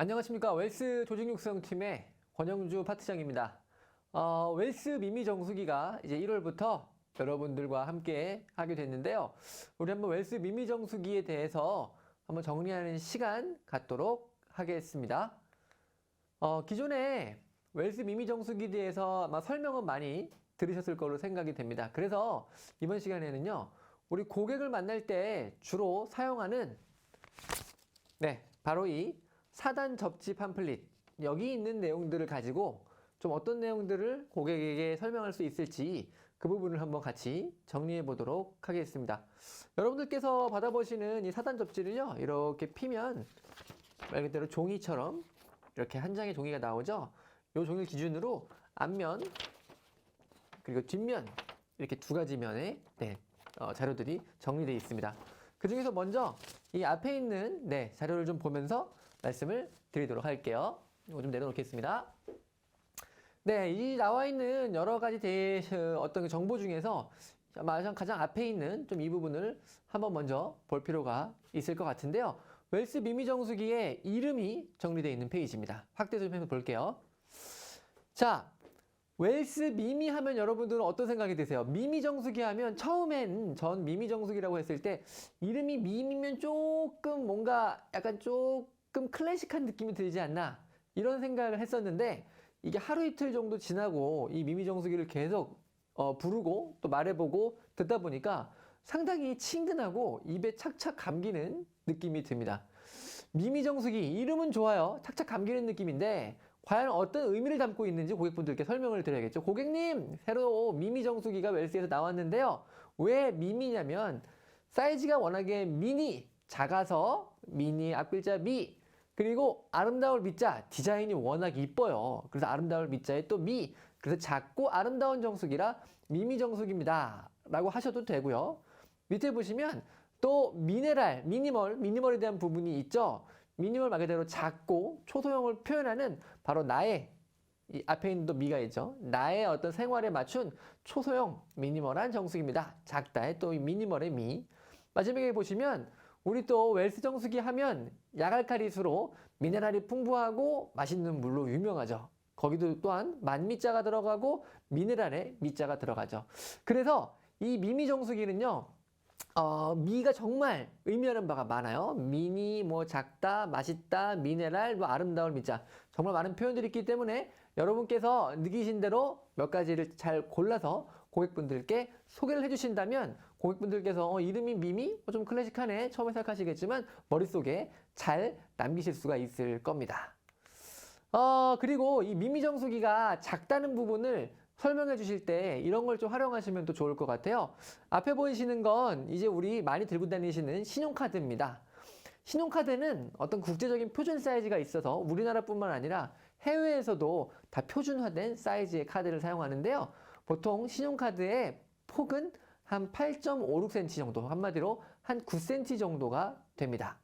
안녕하십니까. 웰스 조직육성팀의 권영주 파트장입니다. 웰스 미미 정수기가 이제 1월부터 여러분들과 함께 하게 됐는데요. 우리 한번 웰스 미미 정수기에 대해서 한번 정리하는 시간 갖도록 하겠습니다. 기존에 웰스 미미 정수기에 대해서 아마 설명은 많이 들으셨을 거로 생각이 됩니다. 그래서 이번 시간에는요, 우리 고객을 만날 때 주로 사용하는 바로 이 4단 접지 팜플릿, 여기 있는 내용들을 가지고 좀 어떤 내용들을 고객에게 설명할 수 있을지 그 부분을 한번 같이 정리해 보도록 하겠습니다. 여러분들께서 받아보시는 이 4단 접지를요, 이렇게 피면 말 그대로 종이처럼 이렇게 한 장의 종이가 나오죠. 이 종이를 기준으로 앞면 그리고 뒷면 이렇게 두 가지 면에 자료들이 정리되어 있습니다. 그 중에서 먼저 이 앞에 있는 자료를 좀 보면서 말씀을 드리도록 할게요. 이거 좀 내려놓겠습니다. 이 나와 있는 여러 가지 어떤 정보 중에서 가장 앞에 있는 좀 이 부분을 한번 먼저 볼 필요가 있을 것 같은데요. 웰스 미미 정수기의 이름이 정리되어 있는 페이지입니다. 확대 좀 해서 볼게요. 자, 웰스 미미 하면 여러분들은 어떤 생각이 드세요? 미미 정수기 하면 처음엔 전 미미 정수기라고 했을 때 이름이 미미면 조금 뭔가 약간 조금 클래식한 느낌이 들지 않나 이런 생각을 했었는데 이게 하루 이틀 정도 지나고 이 미미 정수기를 계속 부르고 또 말해보고 듣다 보니까 상당히 친근하고 입에 착착 감기는 느낌이 듭니다. 미미 정수기 이름은 좋아요. 착착 감기는 느낌인데 과연 어떤 의미를 담고 있는지 고객분들께 설명을 드려야겠죠. 고객님, 새로 미미 정수기가 웰스에서 나왔는데요. 왜 미미냐면 사이즈가 워낙에 미니, 작아서 미니 앞글자 미, 그리고 아름다울 미자, 디자인이 워낙 이뻐요. 그래서 아름다울 미자에 또 미, 그래서 작고 아름다운 정수기라 미미 정수기입니다 라고 하셔도 되고요. 밑에 보시면 또 미네랄, 미니멀에 대한 부분이 있죠. 미니멀 말 그대로 작고 초소형을 표현하는 바로 나의 이 앞에 있는 또 미가 있죠. 나의 어떤 생활에 맞춘 초소형 미니멀한 정수기입니다. 작다의 또 미니멀의 미. 마지막에 보시면 우리 또 웰스 정수기 하면 야갈카리수로 미네랄이 풍부하고 맛있는 물로 유명하죠. 거기도 또한 만미자가 들어가고 미네랄의 미자가 들어가죠. 그래서 이 미미 정수기는요, 미가 정말 의미하는 바가 많아요. 미니, 작다, 맛있다, 미네랄, 아름다울 미자. 정말 많은 표현들이 있기 때문에 여러분께서 느끼신 대로 몇 가지를 잘 골라서 고객분들께 소개를 해주신다면 고객분들께서 이름이 미미? 좀 클래식하네. 처음에 생각하시겠지만 머릿속에 잘 남기실 수가 있을 겁니다. 그리고 이 미미 정수기가 작다는 부분을 설명해 주실 때 이런 걸 좀 활용하시면 또 좋을 것 같아요. 앞에 보이시는 건 이제 우리 많이 들고 다니시는 신용카드입니다. 신용카드는 어떤 국제적인 표준 사이즈가 있어서 우리나라뿐만 아니라 해외에서도 다 표준화된 사이즈의 카드를 사용하는데요. 보통 신용카드의 폭은 한 8.56cm 정도, 한마디로 한 9cm 정도가 됩니다.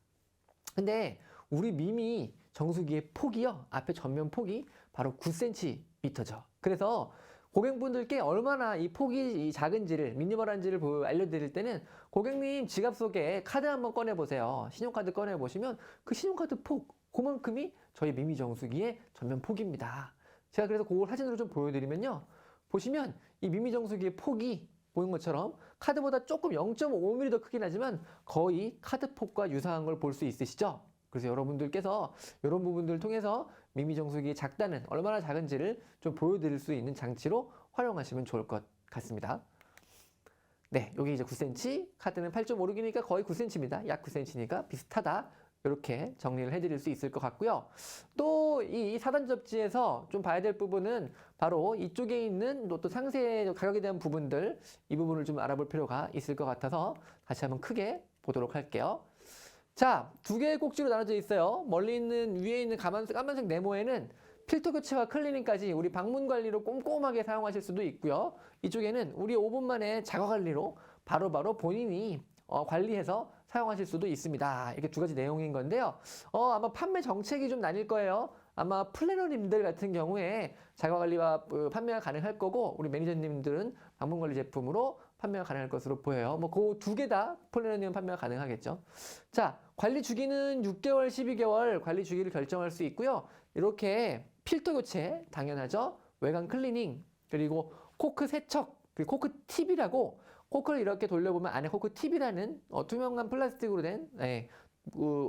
근데 우리 미미 정수기의 폭이요, 앞에 전면 폭이 바로 9cm죠. 그래서 고객분들께 얼마나 이 폭이 작은지를, 미니멀한지를 알려드릴 때는 고객님 지갑 속에 카드 한번 꺼내보세요. 신용카드 꺼내보시면 그 신용카드 폭, 그만큼이 저희 미미 정수기의 전면 폭입니다. 제가 그래서 그걸 사진으로 좀 보여드리면요. 보시면 이 미미 정수기의 폭이 보인 것처럼 카드보다 조금 0.5mm 더 크긴 하지만 거의 카드 폭과 유사한 걸 볼 수 있으시죠? 그래서 여러분들께서 이런 부분들을 통해서 미미 정수기의 작다는 얼마나 작은지를 좀 보여드릴 수 있는 장치로 활용하시면 좋을 것 같습니다. 여기 이제 9cm, 카드는 8.56이니까 거의 9cm입니다. 약 9cm니까 비슷하다. 이렇게 정리를 해드릴 수 있을 것 같고요. 또 이 4단 접지에서 좀 봐야 될 부분은 바로 이쪽에 있는 또 상세 가격에 대한 부분들, 이 부분을 좀 알아볼 필요가 있을 것 같아서 다시 한번 크게 보도록 할게요. 자, 두 개의 꼭지로 나눠져 있어요. 멀리 있는 위에 있는 까만색 네모에는 필터 교체와 클리닝까지 우리 방문 관리로 꼼꼼하게 사용하실 수도 있고요. 이쪽에는 우리 5분 만에 작업 관리로 바로바로 본인이 관리해서 사용하실 수도 있습니다. 이렇게 두 가지 내용인 건데요. 아마 판매 정책이 좀 나뉠 거예요. 아마 플래너님들 같은 경우에 자가 관리와 판매가 가능할 거고, 우리 매니저님들은 방문 관리 제품으로 판매가 가능할 것으로 보여요. 뭐 그 두 개 다 폴리노니엄 판매가 가능하겠죠. 자, 관리 주기는 6개월, 12개월 관리 주기를 결정할 수 있고요. 이렇게 필터 교체 당연하죠. 외관 클리닝, 그리고 코크 세척, 그리고 코크 팁이라고 코크를 이렇게 돌려보면 안에 코크 팁이라는 투명한 플라스틱으로 된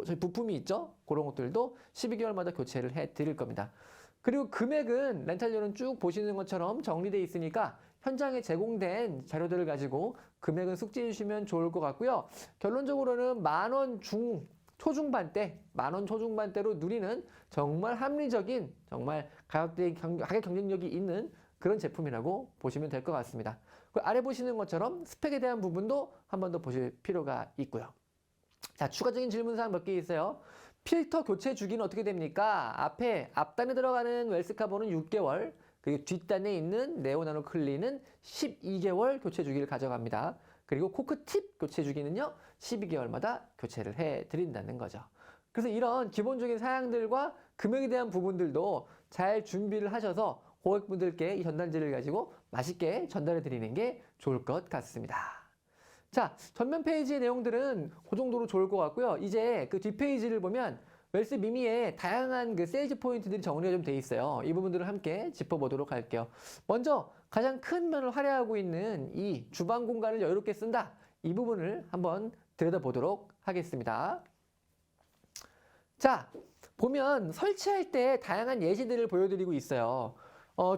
저희 부품이 있죠. 그런 것들도 12개월마다 교체를 해 드릴 겁니다. 그리고 금액은 렌탈료는 쭉 보시는 것처럼 정리되어 있으니까 현장에 제공된 자료들을 가지고 금액은 숙지해 주시면 좋을 것 같고요. 결론적으로는 10,000원 초중반대, 10,000원 초중반대로 누리는 정말 합리적인, 정말 가격 경쟁력이 있는 그런 제품이라고 보시면 될 것 같습니다. 그 아래 보시는 것처럼 스펙에 대한 부분도 한 번 더 보실 필요가 있고요. 자, 추가적인 질문사항 몇 개 있어요. 필터 교체 주기는 어떻게 됩니까? 앞단에 들어가는 웰스카본은 6개월, 그리고 뒷단에 있는 네오나노 클린은 12개월 교체 주기를 가져갑니다. 그리고 코크 팁 교체 주기는요, 12개월마다 교체를 해드린다는 거죠. 그래서 이런 기본적인 사양들과 금액에 대한 부분들도 잘 준비를 하셔서 고객분들께 이 전단지를 가지고 맛있게 전달해 드리는 게 좋을 것 같습니다. 자, 전면 페이지의 내용들은 그 정도로 좋을 것 같고요. 이제 그 뒷페이지를 보면 웰스 미미에 다양한 그 세일즈 포인트들이 정리가 좀 돼 있어요. 이 부분들을 함께 짚어보도록 할게요. 먼저 가장 큰 면을 할애하고 있는 이 주방 공간을 여유롭게 쓴다. 이 부분을 한번 들여다보도록 하겠습니다. 자, 보면 설치할 때 다양한 예시들을 보여드리고 있어요.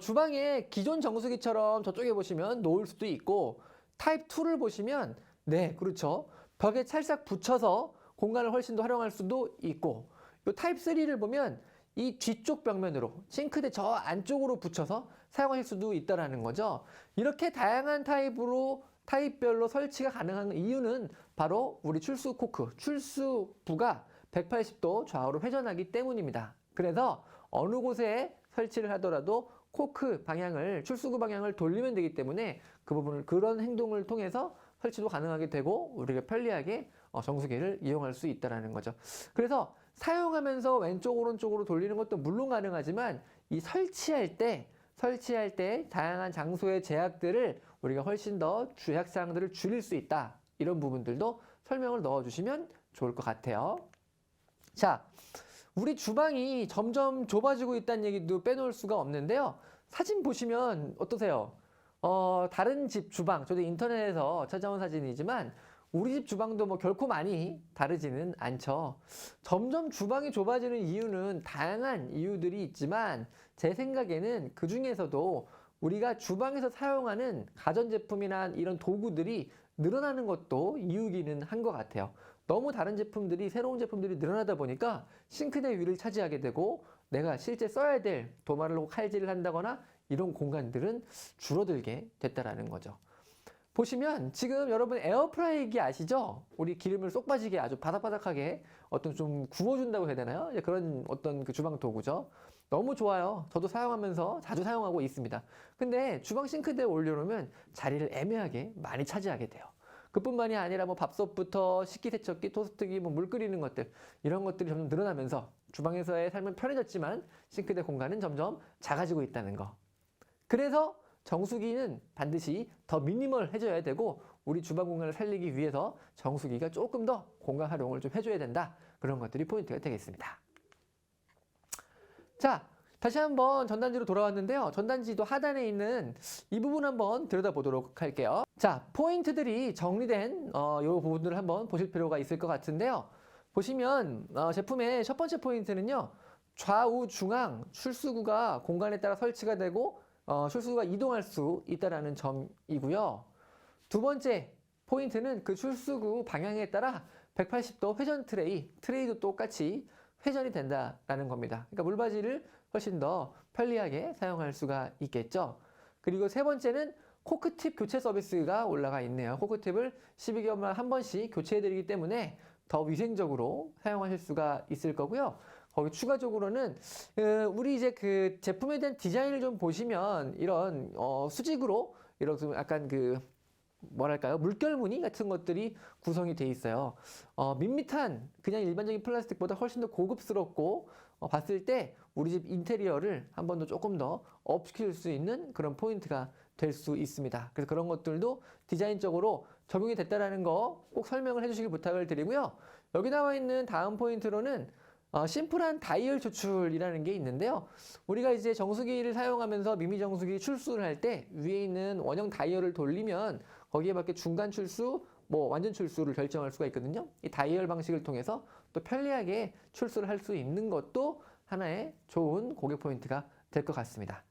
주방에 기존 정수기처럼 저쪽에 보시면 놓을 수도 있고, 타입 2를 보시면 네, 그렇죠. 벽에 찰싹 붙여서 공간을 훨씬 더 활용할 수도 있고, 이 타입 3를 보면 이 뒤쪽 벽면으로 싱크대 저 안쪽으로 붙여서 사용하실 수도 있다라는 거죠. 이렇게 다양한 타입별로 설치가 가능한 이유는 바로 우리 출수 코크, 출수부가 180도 좌우로 회전하기 때문입니다. 그래서 어느 곳에 설치를 하더라도 코크 방향을, 출수구 방향을 돌리면 되기 때문에 그 부분을, 그런 행동을 통해서 설치도 가능하게 되고 우리가 편리하게 정수기를 이용할 수 있다는 거죠. 그래서 사용하면서 왼쪽 오른쪽으로 돌리는 것도 물론 가능하지만 이 설치할 때 다양한 장소의 제약들을 우리가 훨씬 더 제약사항들을 줄일 수 있다. 이런 부분들도 설명을 넣어주시면 좋을 것 같아요. 자, 우리 주방이 점점 좁아지고 있다는 얘기도 빼놓을 수가 없는데요. 사진 보시면 어떠세요? 다른 집 주방, 저도 인터넷에서 찾아온 사진이지만 우리 집 주방도 뭐 결코 많이 다르지는 않죠. 점점 주방이 좁아지는 이유는 다양한 이유들이 있지만 제 생각에는 그 중에서도 우리가 주방에서 사용하는 가전제품이나 이런 도구들이 늘어나는 것도 이유기는 한 것 같아요. 너무 다른 제품들이, 새로운 제품들이 늘어나다 보니까 싱크대 위를 차지하게 되고 내가 실제 써야 될 도마를 칼질을 한다거나 이런 공간들은 줄어들게 됐다라는 거죠. 보시면 지금 여러분 에어프라이기 아시죠? 우리 기름을 쏙 빠지게 아주 바삭바삭하게 어떤 좀 구워준다고 해야 되나요? 그런 어떤 그 주방 도구죠. 너무 좋아요. 저도 사용하면서 자주 사용하고 있습니다. 근데 주방 싱크대에 올려놓으면 자리를 애매하게 많이 차지하게 돼요. 그뿐만이 아니라 뭐 밥솥부터 식기세척기, 토스트기, 뭐 물 끓이는 것들, 이런 것들이 점점 늘어나면서 주방에서의 삶은 편해졌지만 싱크대 공간은 점점 작아지고 있다는 거. 그래서 정수기는 반드시 더 미니멀해져야 되고 우리 주방 공간을 살리기 위해서 정수기가 조금 더 공간 활용을 좀 해줘야 된다. 그런 것들이 포인트가 되겠습니다. 자, 다시 한번 전단지로 돌아왔는데요. 전단지도 하단에 있는 이 부분 한번 들여다보도록 할게요. 자, 포인트들이 정리된 이 부분들을 한번 보실 필요가 있을 것 같은데요. 보시면 제품의 첫 번째 포인트는요. 좌우 중앙 출수구가 공간에 따라 설치가 되고 출수구가 이동할 수 있다는 점이고요. 두 번째 포인트는 그 출수구 방향에 따라 180도 회전 트레이도 똑같이 회전이 된다라는 겁니다. 그러니까 물받이를 훨씬 더 편리하게 사용할 수가 있겠죠. 그리고 세 번째는 코크팁 교체 서비스가 올라가 있네요. 코크팁을 12개월마다 한 번씩 교체해드리기 때문에 더 위생적으로 사용하실 수가 있을 거고요. 거기 추가적으로는 우리 이제 그 제품에 대한 디자인을 좀 보시면 이런 수직으로 이런 좀 약간 그 뭐랄까요, 물결 무늬 같은 것들이 구성이 돼 있어요. 밋밋한 그냥 일반적인 플라스틱보다 훨씬 더 고급스럽고 봤을 때 우리 집 인테리어를 한 번 더 조금 더 업시킬 수 있는 그런 포인트가 될 수 있습니다. 그래서 그런 것들도 디자인적으로 적용이 됐다라는 거 꼭 설명을 해주시길 부탁을 드리고요. 여기 나와 있는 다음 포인트로는 심플한 다이얼 조출이라는 게 있는데요. 우리가 이제 정수기를 사용하면서 미미 정수기 출수를 할 때 위에 있는 원형 다이얼을 돌리면 거기에 맞게 중간 출수, 뭐 완전 출수를 결정할 수가 있거든요. 이 다이얼 방식을 통해서 또 편리하게 출수를 할 수 있는 것도 하나의 좋은 고객 포인트가 될 것 같습니다.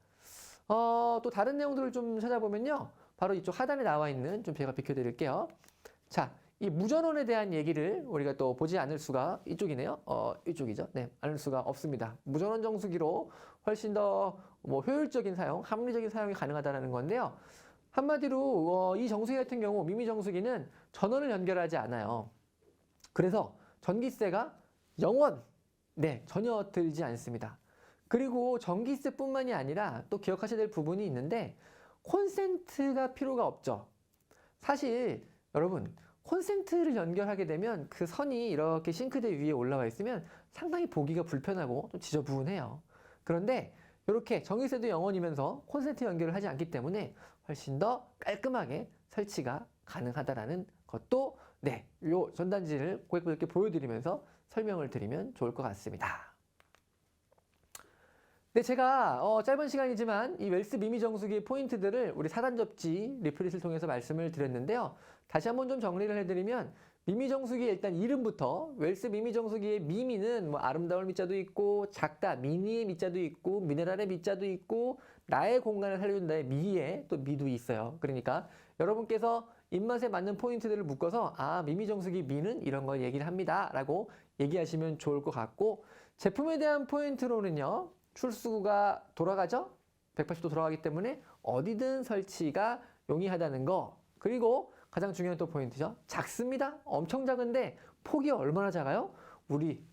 또 다른 내용들을 좀 찾아보면요. 바로 이쪽 하단에 나와 있는 좀 제가 비켜드릴게요. 자, 이 무전원에 대한 얘기를 우리가 또 보지 않을 수가 이쪽이네요. 이쪽이죠. 네, 않을 수가 없습니다. 무전원 정수기로 훨씬 더 뭐 효율적인 사용, 합리적인 사용이 가능하다는 건데요. 한마디로 이 정수기 같은 경우 미미 정수기는 전원을 연결하지 않아요. 그래서 전기세가 0원, 네, 전혀 들지 않습니다. 그리고 전기세뿐만이 아니라 또 기억하셔야 될 부분이 있는데 콘센트가 필요가 없죠. 사실 여러분 콘센트를 연결하게 되면 그 선이 이렇게 싱크대 위에 올라와 있으면 상당히 보기가 불편하고 좀 지저분해요. 그런데 이렇게 전기세도 0원이면서 콘센트 연결을 하지 않기 때문에 훨씬 더 깔끔하게 설치가 가능하다라는 것도 네, 요 전단지를 고객분들께 보여드리면서 설명을 드리면 좋을 것 같습니다. 네, 제가 짧은 시간이지만 이 웰스 미미 정수기의 포인트들을 우리 사단 접지 리플릿을 통해서 말씀을 드렸는데요. 다시 한번 좀 정리를 해드리면 미미 정수기의 일단 이름부터 웰스 미미 정수기의 미미는 뭐 아름다울 미자도 있고 작다 미니의 미자도 있고 미네랄의 미자도 있고 나의 공간을 살려준다의 미에 또 미도 있어요. 그러니까 여러분께서 입맛에 맞는 포인트들을 묶어서 미미 정수기 미는 이런 걸 얘기를 합니다 라고 얘기하시면 좋을 것 같고 제품에 대한 포인트로는요. 출수가 돌아가죠? 180도 돌아가기 때문에 어디든 설치가 용이하다는 거. 그리고 가장 중요한 또 포인트죠. 작습니다. 엄청 작은데 폭이 얼마나 작아요? 우리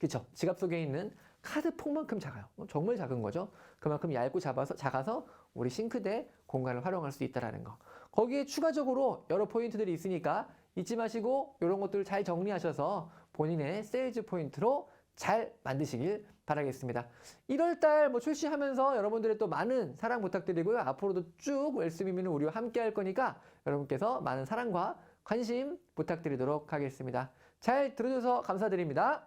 그쵸? 지갑 속에 있는 카드 폭만큼 작아요. 정말 작은 거죠. 그만큼 얇고 작아서 우리 싱크대 공간을 활용할 수 있다는 거. 거기에 추가적으로 여러 포인트들이 있으니까 잊지 마시고 이런 것들을 잘 정리하셔서 본인의 세일즈 포인트로 잘 만드시길 바라겠습니다. 1월달 뭐 출시하면서 여러분들의 또 많은 사랑 부탁드리고요. 앞으로도 쭉 웰스 미미는 우리와 함께 할 거니까 여러분께서 많은 사랑과 관심 부탁드리도록 하겠습니다. 잘 들어줘서 감사드립니다.